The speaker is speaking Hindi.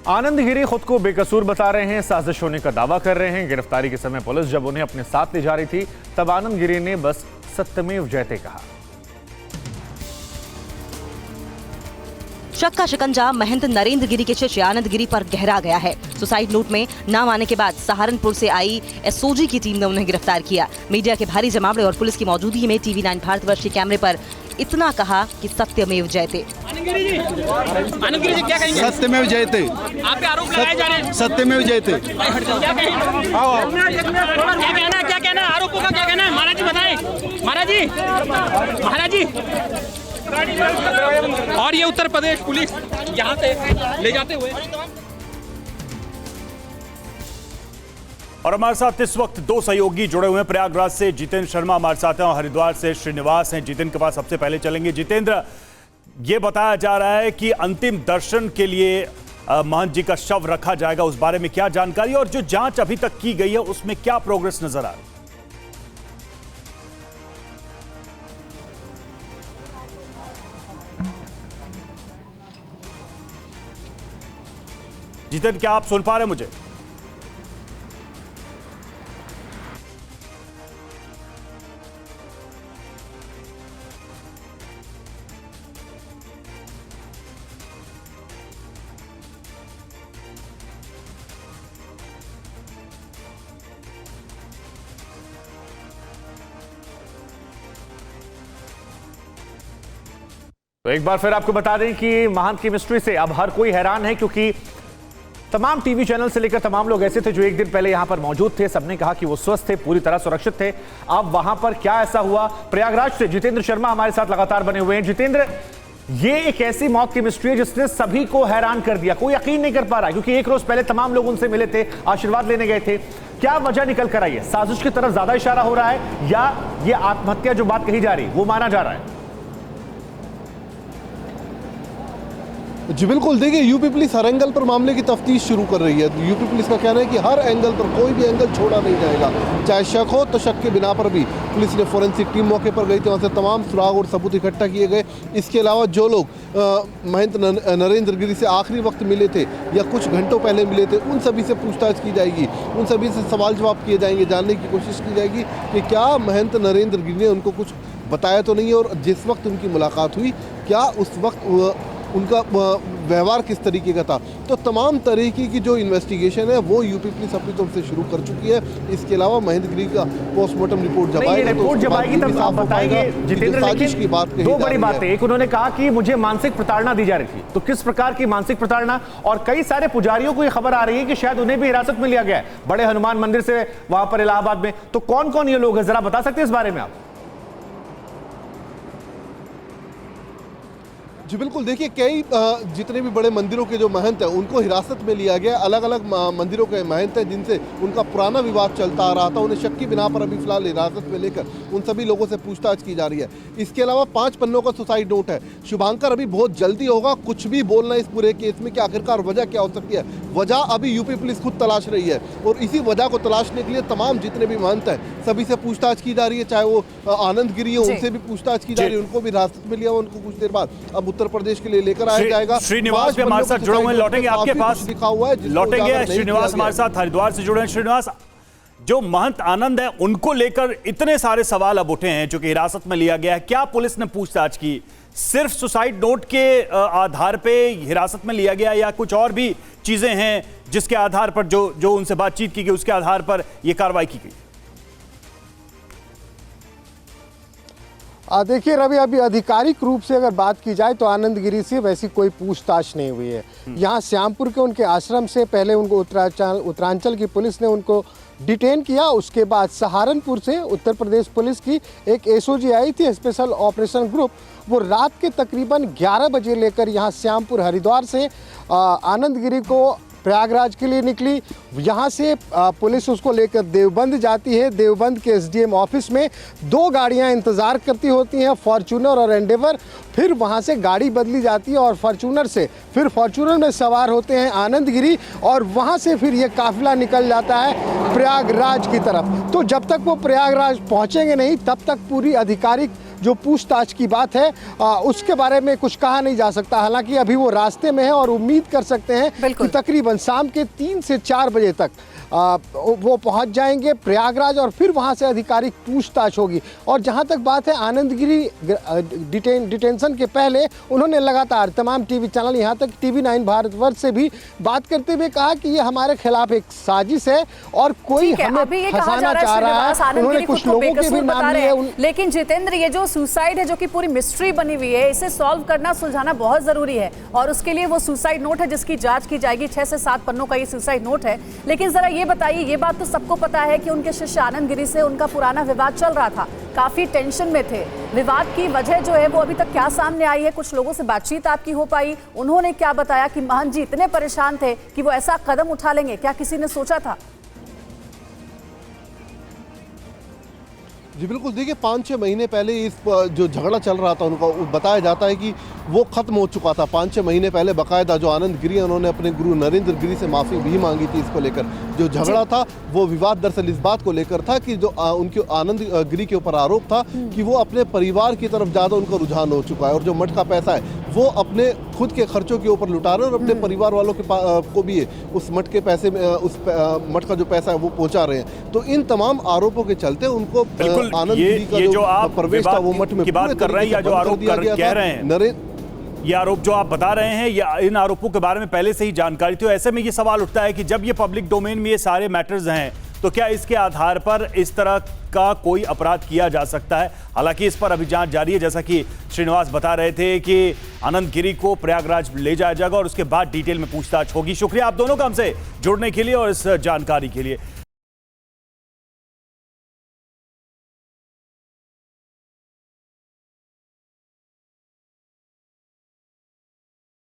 आनंद गिरी खुद को बेकसूर बता रहे हैं, साजिश होने का दावा कर रहे हैं। गिरफ्तारी के समय पुलिस जब उन्हें अपने साथ ले जा रही थी तब आनंद गिरी ने बस सत्यमेव जयते कहा। शक का शिकंजा महंत नरेंद्र गिरी के शिष्य आनंद गिरी पर गहरा गया है। सुसाइड नोट में नाम आने के बाद सहारनपुर से आई एसओजी की टीम ने उन्हें गिरफ्तार किया। मीडिया के भारी जमावड़े और पुलिस की मौजूदगी में टीवी 9 भारतवर्ष के कैमरे पर इतना कहा कि सत्यमेव जयते। आनंद गिरी जी क्या कहेंगे? सत्यमेव जयते। आप पे आरोप लगाए जा रहे हैं। सत्यमेव जयते। क्या कहना है? आरोपों का क्या कहना है? महाराज जी बताएं। महाराज जी और ये उत्तर प्रदेश पुलिस यहाँ से ले जाते हुए। और हमारे साथ इस वक्त दो सहयोगी जुड़े हुए हैं। प्रयागराज से जितेंद्र शर्मा हमारे साथ हैं और हरिद्वार से श्रीनिवास हैं। जितेंद्र के पास सबसे पहले चलेंगे। जितेंद्र, ये बताया जा रहा है कि अंतिम दर्शन के लिए महंत जी का शव रखा जाएगा, उस बारे में क्या जानकारी और जो जांच अभी तक की गई है उसमें क्या प्रोग्रेस नजर आ रही है? जितेंद्र, क्या आप सुन पा रहे हैं मुझे? तो एक बार फिर आपको बता दें कि महंत की मिस्ट्री से अब हर कोई हैरान है, क्योंकि तमाम टीवी चैनल से लेकर तमाम लोग ऐसे थे जो एक दिन पहले यहां पर मौजूद थे। सबने कहा कि वो स्वस्थ थे, पूरी तरह सुरक्षित थे। अब वहां पर क्या ऐसा हुआ? प्रयागराज से जितेंद्र शर्मा हमारे साथ लगातार बने हुए हैं। जितेंद्र, ये एक ऐसी मौत की मिस्ट्री है जिसने सभी को हैरान कर दिया। कोई यकीन नहीं कर पा रहा, क्योंकि एक रोज पहले तमाम लोग उनसे मिले थे, आशीर्वाद लेने गए थे। क्या वजह निकल कर आई है? साजिश की तरफ ज्यादा इशारा हो रहा है या ये आत्महत्या जो बात कही जा रही है वो माना जा रहा है? जी बिल्कुल, देखिए यूपी पुलिस हर एंगल पर मामले की तफ्तीश शुरू कर रही है। यूपी पुलिस का कहना है कि हर एंगल पर कोई भी एंगल छोड़ा नहीं जाएगा। चाहे शक हो तो शक के बिना पर भी पुलिस ने फोरेंसिक टीम मौके पर गई थी, वहाँ से तमाम सुराग और सबूत इकट्ठा किए गए। इसके अलावा जो लोग महंत नरेंद्र गिरी से आखिरी वक्त मिले थे या कुछ घंटों पहले मिले थे, उन सभी से पूछताछ की जाएगी, उन सभी से सवाल जवाब किए जाएंगे, जानने की कोशिश की जाएगी कि क्या महंत नरेंद्र गिरी ने उनको कुछ बताया तो नहीं, और जिस वक्त उनकी मुलाकात हुई क्या उस वक्त उनका व्यवहार किस तरीके का था। तो तमाम तरीके की जो इन्वेस्टिगेशन है वो यूपी पुलिस अपनी तरफ से शुरू कर चुकी है। इसके अलावा महंत गिरी का पोस्टमार्टम रिपोर्ट जब आएगी तब आप बताएंगे। जितेंद्र, साजिश की बात कही, दो बड़ी बातें। एक, उन्होंने कहा कि मुझे मानसिक प्रताड़ना दी जा रही थी, तो किस प्रकार की मानसिक प्रताड़ना? और कई सारे पुजारियों को यह खबर आ रही है कि शायद उन्हें भी हिरासत में लिया गया है बड़े हनुमान मंदिर से वहां पर इलाहाबाद में। तो कौन कौन ये लोग हैं, जरा बता सकते हैं इस बारे में आप? जी बिल्कुल, देखिए कई जितने भी बड़े मंदिरों के जो महंत हैं उनको हिरासत में लिया गया। अलग अलग मंदिरों के महंत हैं जिनसे उनका पुराना विवाद चलता आ रहा था, उन्हें शक की बिना पर अभी फिलहाल हिरासत में लेकर उन सभी लोगों से पूछताछ की जा रही है। इसके अलावा 5 पन्नों का सुसाइड नोट है। शुभांकर, अभी बहुत जल्दी होगा कुछ भी बोलना इस पूरे केस में कि आखिरकार वजह क्या हो सकती है। वजह अभी यूपी पुलिस खुद तलाश रही है और इसी वजह को तलाशने के लिए तमाम जितने भी महंत हैं सभी से पूछताछ की जा रही है। चाहे वो आनंद गिरी हो, उनसे भी पूछताछ की जा रही है, उनको भी हिरासत में लिया हुआ। उनको कुछ देर बाद अब उत्तर प्रदेश के लिए लेकर आया जाएगा। श्रीनिवास भी हमारे साथ जुड़े हुए हैं, लौटेंगे आपके पास, लिखा हुआ है लौटेंगे। श्रीनिवास हमारे साथ हरिद्वार से जुड़े हैं। श्रीनिवास, जो महंत आनंद है उनको लेकर इतने सारे सवाल अब उठे हैं, जो कि हिरासत में लिया गया है, क्या पुलिस ने पूछताछ की? सिर्फ सुसाइड नोट के आधार पे हिरासत में लिया गया या कुछ और भी चीजें हैं जिसके आधार पर जो उनसे बातचीत की गई उसके आधार पर यह कार्रवाई की गई? देखिए रवि, अभी आधिकारिक रूप से अगर बात की जाए तो आनंद गिरी से वैसी कोई पूछताछ नहीं हुई है। यहाँ श्यामपुर के उनके आश्रम से पहले उनको उत्तरांचल की पुलिस ने उनको डिटेन किया। उसके बाद सहारनपुर से उत्तर प्रदेश पुलिस की एक एसओजी आई थी, स्पेशल ऑपरेशन ग्रुप। वो रात के तकरीबन 11 बजे लेकर यहाँ श्यामपुर हरिद्वार से आनंद गिरी को प्रयागराज के लिए निकली। यहाँ से पुलिस उसको लेकर देवबंद जाती है। देवबंद के एसडीएम ऑफिस में 2 गाड़ियाँ इंतज़ार करती होती हैं, फॉर्चूनर और एंडेवर। फिर वहाँ से गाड़ी बदली जाती है और फॉर्चूनर में सवार होते हैं आनंद गिरी और वहाँ से फिर ये काफिला निकल जाता है प्रयागराज की तरफ। तो जब तक वो प्रयागराज पहुँचेंगे नहीं तब तक पूरी आधिकारिक जो पूछताछ की बात है उसके बारे में कुछ कहा नहीं जा सकता। हालांकि अभी वो रास्ते में है और उम्मीद कर सकते हैं कि तकरीबन शाम के 3 से 4 बजे तक वो पहुंच जाएंगे प्रयागराज और फिर वहां से आधिकारिक पूछताछ होगी। और जहां तक बात है आनंदगिरी डिटेंशन के पहले उन्होंने लगातार तमाम टीवी चैनल यहाँ तक TV9 भारतवर्ष से भी बात करते हुए कहा कि ये हमारे खिलाफ एक साजिश है और कोई हमें फंसाना चाह रहा है। उन्होंने कुछ लोगों के भी नाम लिए। लेकिन जितेंद्र, ये जो सुसाइड है जो कि पूरी मिस्ट्री बनी हुई है, इसे सॉल्व करना सुलझाना बहुत जरूरी है और उसके लिए वो सुसाइड नोट है जिसकी जांच की जाएगी। 6 से 7 पन्नों का ये सुसाइड नोट है। लेकिन जरा ये बताइए, ये बात तो सबको पता है कि उनके शिष्य आनंद गिरी से उनका पुराना विवाद चल रहा था, काफी टेंशन में थे। विवाद की वजह जो है वो अभी तक क्या सामने आई है? कुछ लोगों से बातचीत आपकी हो पाई? उन्होंने क्या बताया कि महंत जी इतने परेशान थे कि वो ऐसा कदम उठा लेंगे? क्या किसी ने सोचा था? जी बिल्कुल, देखिए 5-6 महीने पहले इस जो झगड़ा चल रहा था उनका बताया जाता है कि वो खत्म हो चुका था। 5-6 महीने पहले बाकायदा जो आनंद गिरी उन्होंने अपने गुरु नरेंद्र गिरी से माफ़ी भी मांगी थी इसको लेकर। जो झगड़ा था वो विवाद दरअसल इस बात को लेकर था कि जो उनके आनंद गिरी के ऊपर आरोप था कि वो अपने परिवार की तरफ ज़्यादा उनका रुझान हो चुका है और जो मठ का पैसा है वो अपने खुद के खर्चों के ऊपर लुटा रहे हैं और अपने परिवार वालों के को भी उस मठ के पैसे में उस मठ का जो पैसा है वो पहुँचा रहे हैं। तो इन तमाम आरोपों के चलते उनको आनंद गिरी का जो प्रवेश था वो मठ में की बात कर रहे हैं या जो आरोप कह रहे हैं, ये आरोप जो आप बता रहे हैं या इन आरोपों के बारे में पहले से ही जानकारी थी। ऐसे में ये सवाल उठता है कि जब ये पब्लिक डोमेन में ये सारे मैटर्स हैं तो क्या इसके आधार पर इस तरह का कोई अपराध किया जा सकता है? हालांकि इस पर अभी जांच जारी है। जैसा कि श्रीनिवास बता रहे थे कि आनंद गिरी को प्रयागराज ले जाया जाएगा और उसके बाद डिटेल में पूछताछ होगी। शुक्रिया आप दोनों का हमसे जुड़ने के लिए और इस जानकारी के लिए।